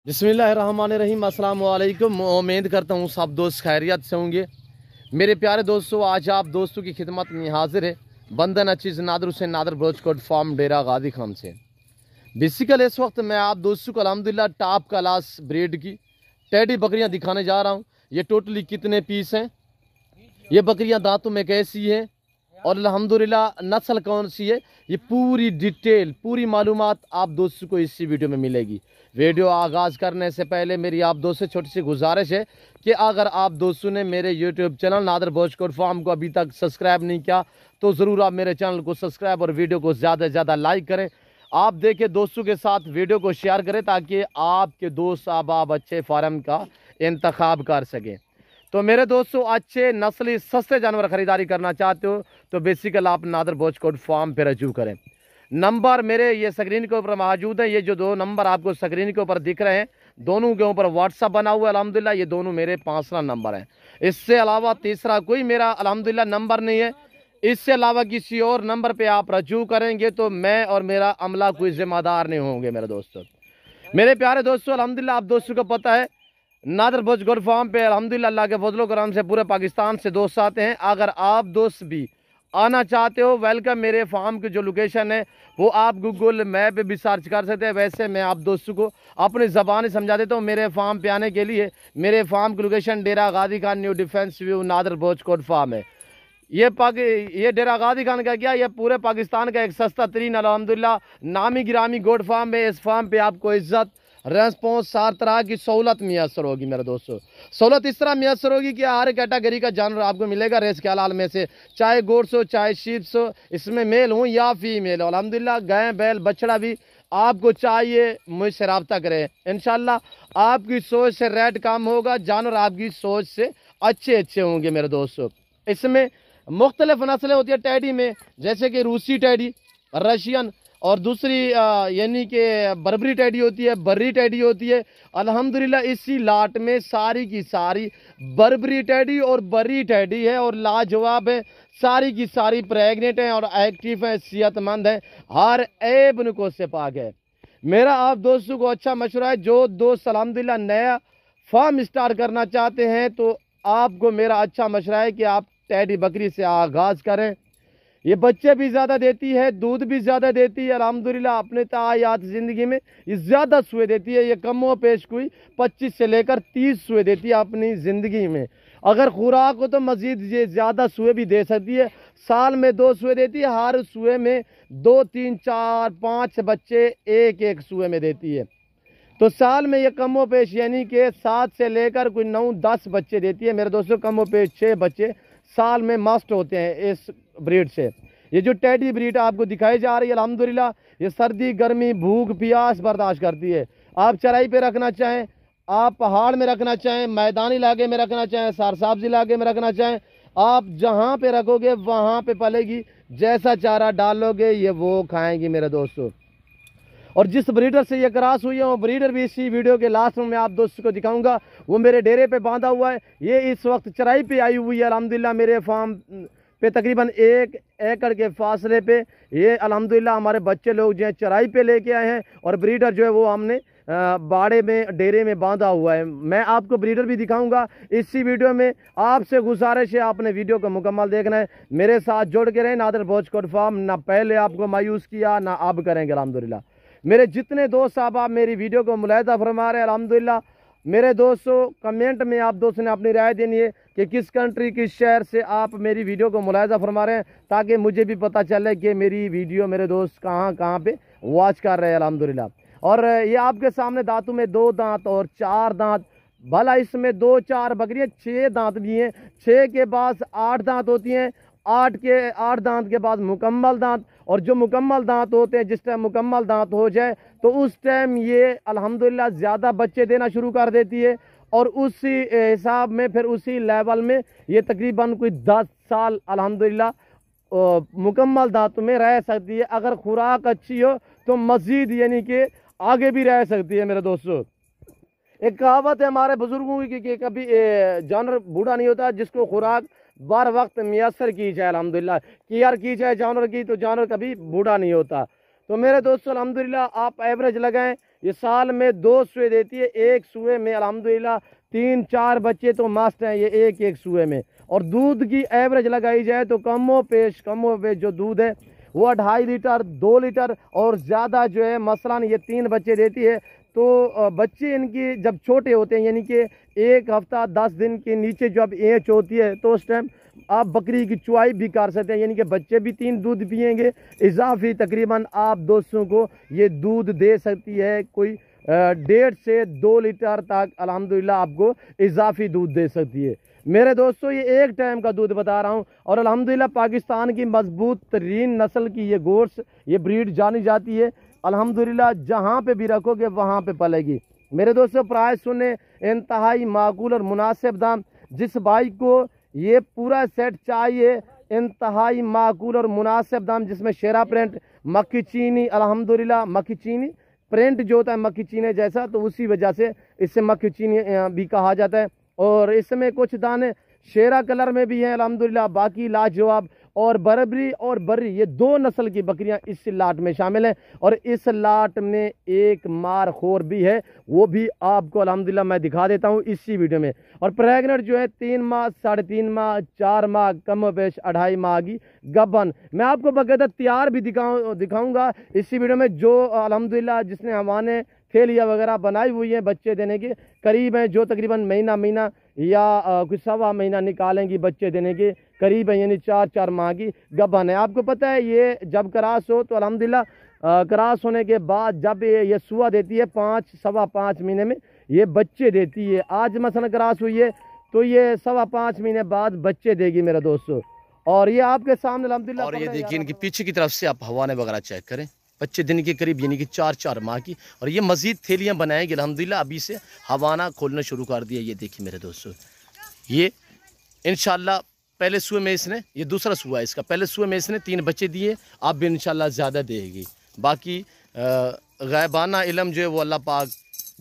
बिस्मिल्लाहिर्रहमानिर्रहीम। अस्सलाम वालेकुम। उम्मीद करता हूँ सब दोस्त खैरियत से होंगे। मेरे प्यारे दोस्तों, आज आप दोस्तों की खिदमत में हाजिर है बंदन अचीज़ नादर हुसैन नादर ब्रोचकोट फार्म डेरा गादी खान से। बेसिकल इस वक्त मैं आप दोस्तों को अल्हम्दुलिल्लाह टॉप क्लास ब्रीड की टेडी बकरियाँ दिखाने जा रहा हूँ। ये टोटली कितने पीस हैं, ये बकरियाँ दांतों में कैसी हैं और अल्हम्दुलिल्लाह नस्ल कौन सी है, ये पूरी डिटेल पूरी मालूमात आप दोस्तों को इसी वीडियो में मिलेगी। वीडियो आगाज़ करने से पहले मेरी आप दोस्तों से छोटी सी गुजारिश है कि अगर आप दोस्तों ने मेरे यूट्यूब चैनल नादर ब्रोचकोट फार्म को अभी तक सब्सक्राइब नहीं किया तो ज़रूर आप मेरे चैनल को सब्सक्राइब और वीडियो को ज़्यादा से ज़्यादा लाइक करें। आप देखें दोस्तों के साथ वीडियो को शेयर करें ताकि आपके दोस्त अहबाब अच्छे फार्म का इंतखाब कर सकें। तो मेरे दोस्तों, अच्छे नस्ली सस्ते जानवर ख़रीदारी करना चाहते हो तो बेसिकल आप नादर ब्रोचकोट फार्म पे रजू करें। नंबर मेरे ये स्क्रीन के ऊपर मौजूद है। ये जो दो नंबर आपको स्क्रीन के ऊपर दिख रहे हैं, दोनों के ऊपर व्हाट्सअप बना हुआ है अल्हम्दुलिल्लाह। ये दोनों मेरे पर्सनल नंबर हैं। इससे अलावा तीसरा कोई मेरा अल्हम्दुलिल्लाह नंबर नहीं है। इससे अलावा किसी और नंबर पे आप रजू करेंगे तो मैं और मेरा अमला कोई ज़िम्मेदार नहीं होंगे। मेरे दोस्तों, मेरे प्यारे दोस्तों, अल्हम्दुलिल्लाह आप दोस्तों को पता है नादर ब्रोचकोट फार्म पे अल्हम्दुलिल्लाह अल्लाह के फजलो करम से पूरे पाकिस्तान से दोस्त आते हैं। अगर आप दोस्त भी आना चाहते हो, वेलकम। मेरे फार्म की जो लोकेशन है वो आप गूगल मैप पे भी सर्च कर सकते हैं। वैसे मैं आप दोस्तों को अपनी ज़बान समझा देता हूँ। मेरे फार्म पे आने के लिए मेरे फार्म की location Dera Gadi Khan new defence view नादर ब्रोचकोट फार्म है। ये डेरा गादी खान का क्या, ये पूरे पाकिस्तान का एक सस्ता तरीन अल्हम्दुलिल्लाह नामी गिरामी गोड फार्म है। इस फार्म पे आपको इज्जत रेस्पॉन्स हर तरह की सहूलत मैसर होगी। मेरे दोस्तों, सहूलत इस तरह मैसर होगी कि हर कैटेगरी का जानवर आपको मिलेगा रेस के हलाल में से, चाहे गोड्स हो चाहे शीप्स हो, इसमें मेल हो या फीमेल हो। अल्हम्दुलिल्लाह गाय बैल बछड़ा भी आपको चाहिए मुझसे रब्ता करें। इंशाल्लाह आपकी सोच से रेट कम होगा, जानवर आपकी सोच से अच्छे अच्छे होंगे। मेरे दोस्तों, इसमें मुख्तलिफ नस्लें होती है टैडी में, जैसे कि रूसी टैडी, रशियन और दूसरी यानी कि बर्बरी टैडी होती है, बर्री टैडी होती है। अल्हम्दुलिल्लाह इसी लाट में सारी की सारी बर्बरी टैडी और बर्री टैडी है और लाजवाब है। सारी की सारी प्रेग्नेंट हैं और एक्टिव हैं, सेहतमंद हैं, हर ऐब नुको से पाक है। मेरा आप दोस्तों को अच्छा मशवरा है, जो दोस्त अल्हम्दुलिल्लाह नया फार्म स्टार्ट करना चाहते हैं तो आपको मेरा अच्छा मशवरा है कि आप टैडी बकरी से आगाज़ करें। ये बच्चे भी ज़्यादा देती है, दूध भी ज़्यादा देती है अल्हम्दुलिल्लाह। अपने तायात ज़िंदगी में ये ज़्यादा सुए देती है। ये कमो पेश कोई 25 से लेकर 30 सुए देती है अपनी ज़िंदगी में। अगर खुराक हो तो मज़ीद ये ज़्यादा सुए भी दे सकती है। साल में 2 सुए देती है, हर सुए में 2 3 4 5 बच्चे एक एक सुए में देती है। तो साल में ये कमो पेश यानी कि 7 से लेकर कोई 9 10 बच्चे देती है। मेरे दोस्तों, कमो पेश 6 बच्चे साल में मस्ट होते हैं इस ब्रीड से। ये जो टैडी ब्रीड आपको दिखाई जा रही है अल्हम्दुलिल्लाह, ये सर्दी गर्मी भूख प्यास बर्दाश्त करती है। आप चराई पे रखना चाहें, आप पहाड़ में रखना चाहें, मैदानी इलाके में रखना चाहें, सरसाब्ज इलाके में रखना चाहें, आप जहाँ पे रखोगे वहाँ पे पलेगी। जैसा चारा डालोगे ये वो खाएंगी। मेरे दोस्तों, और जिस ब्रीडर से ये क्रॉस हुई है वो ब्रीडर भी इसी वीडियो के लास्ट में मैं आप दोस्तों को दिखाऊंगा। वो मेरे डेरे पे बांधा हुआ है। ये इस वक्त चराई पे आई हुई है अल्हम्दुलिल्लाह। मेरे फार्म पे तकरीबन 1 एकड़ के फासले पे ये अल्हम्दुलिल्लाह हमारे बच्चे लोग जो है चराई पे लेके आए हैं और ब्रीडर जो है वो हमने बाड़े में डेरे में बांधा हुआ है। मैं आपको ब्रीडर भी दिखाऊंगा इसी वीडियो में। आपसे गुजारिश है आपने वीडियो को मुकम्मल देखना है, मेरे साथ जुड़ के रहें। नादर ब्रोचकोट फार्म ना पहले आपको मायूस किया ना अब करेंगे अल्हम्दुलिल्लाह। मेरे जितने दोस्त साहब आप मेरी वीडियो को मुलाहिजा फरमा रहे हैं अल्हम्दुलिल्लाह। मेरे दोस्तों, कमेंट में आप दोस्तों ने अपनी राय देनी है कि किस कंट्री किस शहर से आप मेरी वीडियो को मुलाहिजा फरमा रहे हैं, ताकि मुझे भी पता चले कि मेरी वीडियो मेरे दोस्त कहाँ कहाँ पे वॉच कर रहे हैं अल्हम्दुलिल्लाह। और ये आपके सामने दांतों में 2 दांत और 4 दांत, भला इसमें 2 4 बकरियाँ 6 दांत भी हैं। 6 के बाद 8 दांत होती हैं, 8 दांत के बाद मुकम्मल दांत। और जो मुकम्मल दांत होते हैं, जिस टाइम मुकम्मल दांत हो जाए तो उस टाइम ये अल्हम्दुलिल्लाह ज़्यादा बच्चे देना शुरू कर देती है और उसी हिसाब में फिर उसी लेवल में ये तकरीबन कोई 10 साल अल्हम्दुलिल्लाह मुकम्मल दांतों में रह सकती है। अगर खुराक अच्छी हो तो मज़ीद यानी कि आगे भी रह सकती है। मेरे दोस्तों, एक कहावत है हमारे बुजुर्गों की कि कभी जानवर बूढ़ा नहीं होता जिसको खुराक बार वक्त मैसर की जाए। अल्हम्दुलिल्लाह केयर की जाए जानवर की तो जानवर कभी बूढ़ा नहीं होता। तो मेरे दोस्तों, अल्हम्दुलिल्लाह आप एवरेज लगाएं ये साल में 2 सुए देती है। एक सुए में अल्हम्दुलिल्लाह 3-4 बच्चे तो मस्त हैं ये एक सुए में। और दूध की एवरेज लगाई जाए तो कमो पेश जो दूध है वो 2.5 लीटर 2 लीटर और ज़्यादा जो है मसलन ये 3 बच्चे देती है। तो बच्चे इनकी जब छोटे होते हैं यानी कि 1 हफ्ता 10 दिन के नीचे जब एज होती है तो उस टाइम आप बकरी की चुआई भी कर सकते हैं, यानी कि बच्चे भी 3 दूध पिएंगे। इजाफी तकरीबन आप दोस्तों को ये दूध दे सकती है कोई 1.5 से 2 लीटर तक अल्हम्दुलिल्लाह आपको इजाफी दूध दे सकती है। मेरे दोस्तों ये एक टाइम का दूध बता रहा हूँ और अल्हम्दुलिल्लाह पाकिस्तान की मजबूत तरीन नस्ल की ये गोश्त ये ब्रीड जानी जाती है। अल्हम्दुलिल्लाह जहाँ पे भी रखोगे वहाँ पे पलेगी। मेरे दोस्तों प्राइस सुने इंतहाई माकूल और मुनासिब दाम। जिस भाई को ये पूरा सेट चाहिए इंतहाई माकूल और मुनासिब दाम जिसमें शेरा प्रिंट मक्खी चीनी अल्हम्दुलिल्लाह मक्खी चीनी प्रिंट जो होता है मक्खी चीनी जैसा तो उसी वजह से इससे मक्खी चीनी भी कहा जाता है। और इसमें कुछ दाने शेरा कलर में भी हैं अल्हम्दुलिल्लाह। बाकी लाजवाब और बरबरी और बर्री ये 2 नस्ल की बकरियां इस लाट में शामिल हैं। और इस लाट में एक मार खोर भी है वो भी आपको अल्हम्दुलिल्लाह मैं दिखा देता हूं इसी वीडियो में। और प्रेगनेंट जो है 3 माह 3.5 माह 4 माह कम बेश 2.5 माह की गबन मैं आपको बकायदा तैयार भी दिखाऊंगा इसी वीडियो में। जो अल्हम्दुलिल्लाह जिसने हमारे थैलियाँ वगैरह बनाई हुई हैं बच्चे देने के करीब हैं, जो तकरीबन महीना या कुछ 1.25 महीना निकालेंगी बच्चे देने के करीब है, यानी 4 माह की गबन है। आपको पता है ये जब क्रॉस हो तो अल्हम्दुलिल्लाह क्रॉस होने के बाद जब ये सुआ देती है 5-5.25 महीने में ये बच्चे देती है। आज मसलन क्रॉस हुई है तो ये 5.25 महीने बाद बच्चे देगी मेरे दोस्तों। और ये आपके सामने अल्हम्दुलिल्लाह। और ये देखिए इनकी पीछे की तरफ से आप हवाने वगैरह चेक करें, बच्चे दिन के करीब यानी कि 4 माह की। और ये मजीद थैलियाँ बनाएंगे अल्हम्दुलिल्लाह। अभी से हवाना खोलना शुरू कर दिया। ये देखिए मेरे दोस्तों ये इंशाल्लाह पहले सुए में इसने ये दूसरा सुआ है इसका, पहले सुए में इसने 3 बच्चे दिए, अब भी इंशाल्लाह ज़्यादा देगी। बाकी गायबाना इल्म जो है वो अल्लाह पाक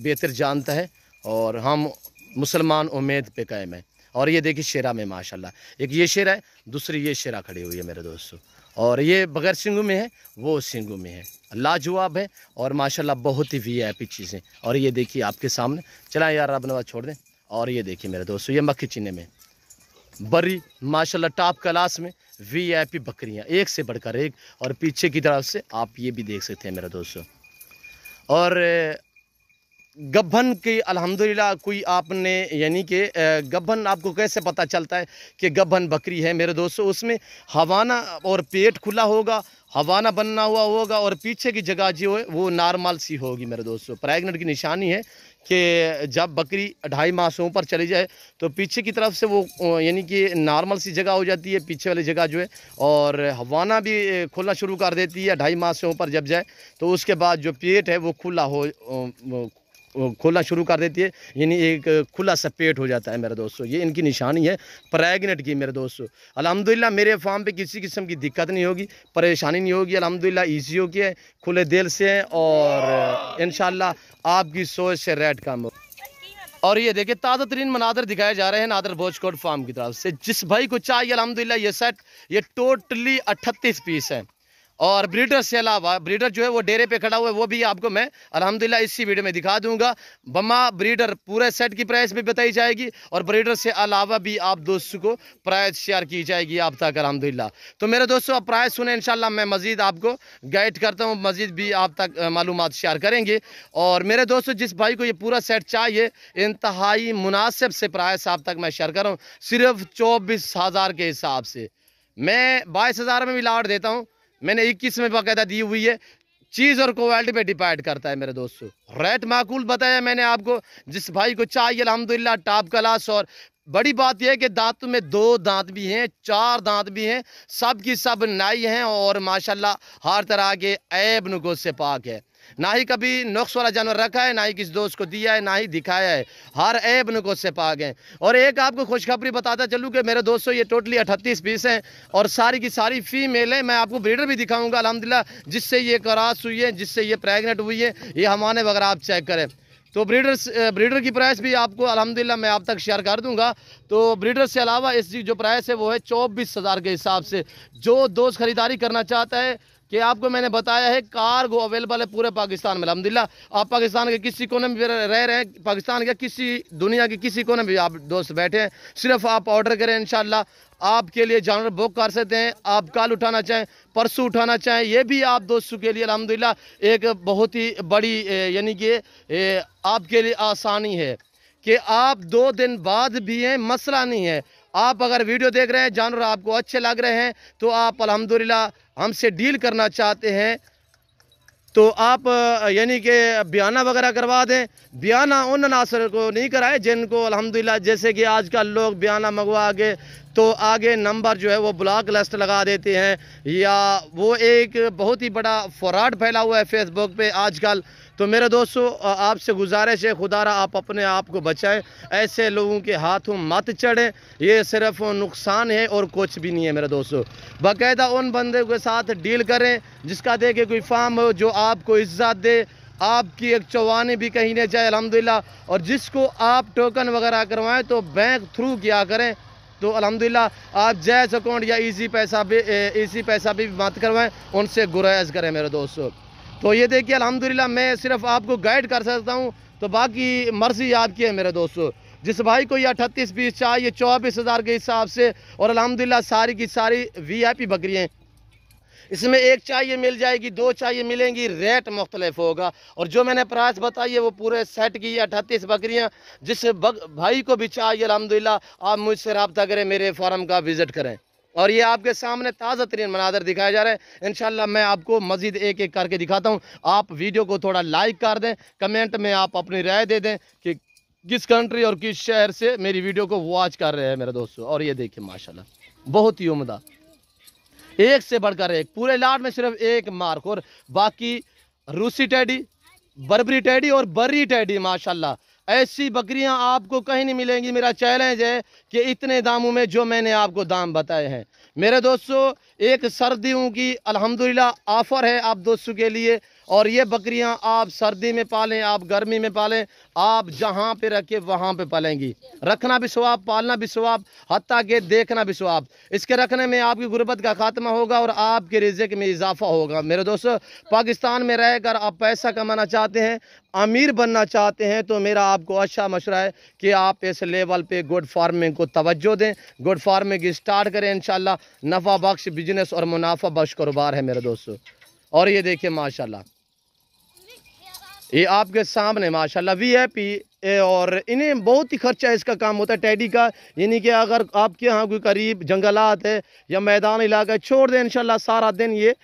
बेहतर जानता है और हम मुसलमान उम्मीद पे कायम है। और ये देखिए शेरा में माशाल्लाह एक ये शेरा है, दूसरी ये शेरा खड़ी हुई है मेरे दोस्तों। और ये बगैर सिंगू में है वो सिंगू में है, लाजवाब है और माशाल्लाह बहुत ही VIP चीज़ें। और ये देखिए आपके सामने चलाएं यार अब नवाज छोड़ दें। और ये देखिए मेरे दोस्तों ये मक्खी चीने में बरी माशाल्लाह टॉप क्लास में VIP बकरियां एक से बढ़कर एक। और पीछे की तरफ से आप ये भी देख सकते हैं मेरे दोस्तों। और गब्बन की अल्हम्दुलिल्लाह कोई आपने यानी कि गब्बन आपको कैसे पता चलता है कि गब्बन बकरी है मेरे दोस्तों, उसमें हवाना और पेट खुला होगा, हवाना बनना हुआ होगा और पीछे की जगह जो है वो नॉर्मल सी होगी मेरे दोस्तों। प्रेगनेंट की निशानी है कि जब बकरी 2.5 माह से ऊपर चली जाए तो पीछे की तरफ से वो यानी कि नॉर्मल सी जगह हो जाती है पीछे वाली जगह जो है। और हवाना भी खुलना शुरू कर देती है 2.5 माह से ऊपर जब जाए तो उसके बाद जो पेट है वो खोलना शुरू कर देती है, यानी एक खुला सा पेट हो जाता है मेरे दोस्तों। ये इनकी निशानी है प्रेगनेंट की मेरे दोस्तों। अल्हम्दुलिल्लाह मेरे फार्म पे किसी किस्म की दिक्कत नहीं होगी, परेशानी नहीं होगी। अल्हम्दुलिल्लाह ईजी हो गया है, खुले दिल से है और इंशाल्लाह आपकी सोच से रेट कम हो। और ये देखिए ताज़ा तरीन मनादर दिखाए जा रहे हैं नादर भोजकोट फार्म की तरफ से। जिस भाई को चाहिए अल्हम्दुलिल्लाह ये सेट ये टोटली 38 पीस है। और ब्रीडर से अलावा ब्रीडर जो है वो डेरे पे खड़ा हुआ है वो भी आपको मैं अल्हम्दुलिल्लाह इसी वीडियो में दिखा दूंगा। बम्मा ब्रीडर पूरे सेट की प्राइस भी बताई जाएगी और ब्रीडर से अलावा भी आप दोस्तों को प्राइस शेयर की जाएगी आप तक अल्हम्दुलिल्लाह। तो मेरे दोस्तों आप प्राइस सुने इंशाल्लाह मैं मजीद आपको गाइड करता हूँ, मजीद भी आप तक मालूमात शेयर करेंगे। और मेरे दोस्तों जिस भाई को ये पूरा सेट चाहिए इंतहाई मुनासिब से प्राइस आप तक मैं शेयर कर रहा हूँ सिर्फ 24,000 के हिसाब से। मैं 22,000 में भी लाट देता हूँ, मैंने 21 में बाकायदा दी हुई है। चीज़ और क्वालिटी पे डिपेंड करता है मेरे दोस्तों। रेट माकूल बताया मैंने आपको, जिस भाई को चाहिए अल्हम्दुलिल्लाह टॉप क्लास। और बड़ी बात यह है कि दांतों में 2 दांत भी हैं, 4 दांत भी हैं, सब की सब नाई हैं और माशाल्लाह हर तरह के ऐब नुक़्स से पाक है। ना ही कभी नुक्स वाला जानवर रखा है, ना ही किसी दोस्त को दिया है, ना ही दिखाया है, हर ऐब नुक़्स से पाक है। और एक आपको खुशखबरी बताता चलूँ कि मेरे दोस्तों ये टोटली 38 पीस हैं और सारी की सारी फीमेल है। मैं आपको ब्रीडर भी दिखाऊंगा अल्हम्दुलिल्लाह जिससे ये क्रॉस हुई है, जिससे ये प्रेगनेंट हुई है, ये हमारे वगैरह आप चेक करें। तो ब्रीडर की प्राइस भी आपको अल्हम्दुलिल्लाह मैं आप तक शेयर कर दूंगा। तो ब्रीडर से अलावा इसकी जो प्राइस है वो है 24,000 के हिसाब से। जो दोस्त ख़रीदारी करना चाहता है कि आपको मैंने बताया है कार्गो अवेलेबल है पूरे पाकिस्तान में अल्हम्दुलिल्लाह। आप पाकिस्तान के किसी कोने में रह रहे हैं, पाकिस्तान के किसी दुनिया के किसी कोने में भी आप दोस्त बैठे हैं, सिर्फ आप ऑर्डर करें, इंशाल्लाह आपके लिए जानवर बुक कर सकते हैं। आप कल उठाना चाहें, परसों उठाना चाहें, ये भी आप दोस्तों के लिए अल्हम्दुलिल्लाह एक बहुत ही बड़ी यानी कि आपके लिए आसानी है कि आप 2 दिन बाद भी हैं, मसला नहीं है। आप अगर वीडियो देख रहे हैं, जानवर आपको अच्छे लग रहे हैं, तो आप अल्हम्दुलिल्लाह हमसे डील करना चाहते हैं तो आप यानी कि बयाना वगैरह करवा दें। बयाना उन अनासर को नहीं कराए जिनको अल्हम्दुलिल्लाह, जैसे कि आजकल लोग बयाना मंगवा के तो आगे नंबर जो है वो ब्लॉक लिस्ट लगा देते हैं, या वो एक बहुत ही बड़ा फ्रॉड फैला हुआ है फेसबुक पे आजकल। तो मेरे दोस्तों आपसे गुजारिश है, खुदारा आप अपने आप को बचाएं, ऐसे लोगों के हाथों मत चढ़ें, ये सिर्फ नुकसान है और कुछ भी नहीं है। मेरे दोस्तों बाकायदा उन बंदे के साथ डील करें जिसका देखे कोई फार्म हो जो आपको इज्जत दे, आपकी एक चौवानी भी कहीं नहीं जाए अल्हम्दुलिल्लाह। और जिसको आप टोकन वगैरह करवाएं तो बैंक थ्रू किया करें, तो अल्हम्दुलिल्लाह आप जैज़ अकाउंट या इजी पैसा भी मत करवाएं, उनसे गुरेज करें मेरे दोस्तों। तो ये देखिए अल्हम्दुलिल्लाह मैं सिर्फ आपको गाइड कर सकता हूँ, तो बाकी मर्जी आपकी है मेरे दोस्तों। जिस भाई को ये 38 पीस चाहिए 24,000 के हिसाब से, और अल्हम्दुलिल्लाह सारी की सारी VIP बकरियाँ, इसमें एक चाहिए मिल जाएगी, 2 चाहिए मिलेंगी, रेट मुख्तलिफ होगा। और जो मैंने प्राइस बताई है वो पूरे सेट की 38 बकरियाँ, जिस भाई को भी चाहिए अल्हम्दुलिल्लाह आप मुझसे रब्ता करें, मेरे फार्म का विज़िट करें। और ये आपके सामने ताज़ा तरीन मनाज़र दिखाए जा रहे हैं। इंशाल्लाह मैं आपको मज़ीद एक एक करके दिखाता हूँ। आप वीडियो को थोड़ा लाइक कर दें, कमेंट में आप अपनी राय दे दें कि किस कंट्री और किस शहर से मेरी वीडियो को वॉच कर रहे हैं मेरे दोस्तों। और ये देखिए माशाल्लाह बहुत ही उम्दा, एक से बढ़कर एक, पूरे लाट में सिर्फ एक मार्क, और बाकी रूसी टैडी, बर्बरी टैडी और बर्री टैडी माशाल्लाह। ऐसी बकरियां आपको कहीं नहीं मिलेंगी। मेरा चैलेंज है कि इतने दामों में जो मैंने आपको दाम बताए हैं मेरे दोस्तों, एक सर्दियों की अल्हम्दुलिल्लाह ऑफर है आप दोस्तों के लिए। और ये बकरियां आप सर्दी में पालें, आप गर्मी में पालें, आप जहां पे रखे वहां पे पालेंगी। रखना भी सवाब, पालना भी सवाब, हत्ता के देखना भी सवाब। इसके रखने में आपकी गुर्बत का खात्मा होगा और आपके रिज़्क़ में इजाफा होगा। मेरे दोस्तों पाकिस्तान में रहकर आप पैसा कमाना चाहते हैं, अमीर बनना चाहते हैं, तो मेरा आपको अच्छा मशवरा है कि आप इस लेवल पे गुड फार्मिंग को तवज्जो दें, गुड फार्मिंग स्टार्ट करें। इंशाल्लाह नफ़ा बख्श बिजनेस और मुनाफा बख्श कारोबार है मेरे दोस्तों। और ये देखिए माशाल्लाह, ये आपके सामने माशाल्लाह VIP, और इन्हें बहुत ही खर्चा इसका काम होता है टैडी का। यानी कि अगर आपके यहाँ कोई करीब जंगलात है या मैदान इलाका है, छोड़ दें इंशाल्लाह सारा दिन ये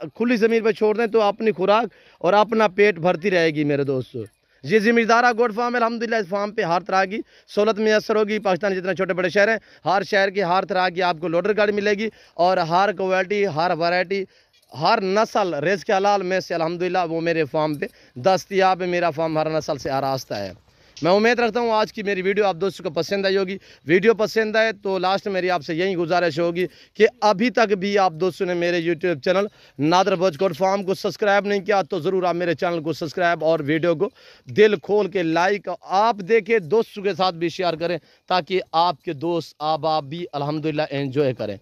खुली ज़मीन पर छोड़ दें तो अपनी खुराक और अपना पेट भरती रहेगी मेरे दोस्तों। ये ज़िम्मेदारा गोड फार्म है अल्हम्दुलिल्लाह। इस फार्म पे हर तरह की सहूलत मैसर होगी। पाकिस्तान जितने छोटे बड़े शहर हैं, हर शहर की हर तरह की आपको लोडर गाड़ी मिलेगी, और हर क्वालिटी, हर वैरायटी, हर नस्ल रेज़ के हलाल में से अल्हम्दुलिल्लाह वो मेरे फार्म पे दस्तयाब है। मेरा फार्म हर नस्ल से आरास्ता है। मैं उम्मीद रखता हूँ आज की मेरी वीडियो आप दोस्तों को पसंद आई होगी। वीडियो पसंद आए तो लास्ट में मेरी आपसे यही गुजारिश होगी कि अभी तक भी आप दोस्तों ने मेरे यूट्यूब चैनल नादर बजकोट फार्म को सब्सक्राइब नहीं किया तो ज़रूर आप मेरे चैनल को सब्सक्राइब और वीडियो को दिल खोल के लाइक आप देखें, दोस्तों के साथ भी शेयर करें, ताकि आपके दोस्त आप भी अल्हम्दुलिल्लाह एंजॉय करें।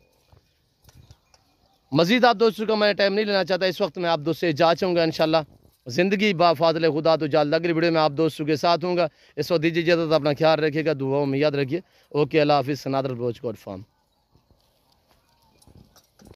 मज़ीद आप दोस्तों का मैं टाइम नहीं लेना चाहता, इस वक्त मैं आप दोस्तों से जा चाहूँगा इंशाल्लाह ज़िंदगी बाफ़ाज़िल खुदा तो जल्द अगली वीडियो में आप दोस्तों के साथ हूँगा। इस वक्त दीजिए इजाज़त, अपना ख्याल रखिएगा, दुआओं में याद रखिए। ओके, अल्लाह हाफ़िज़। नादर बजकोट फार्म।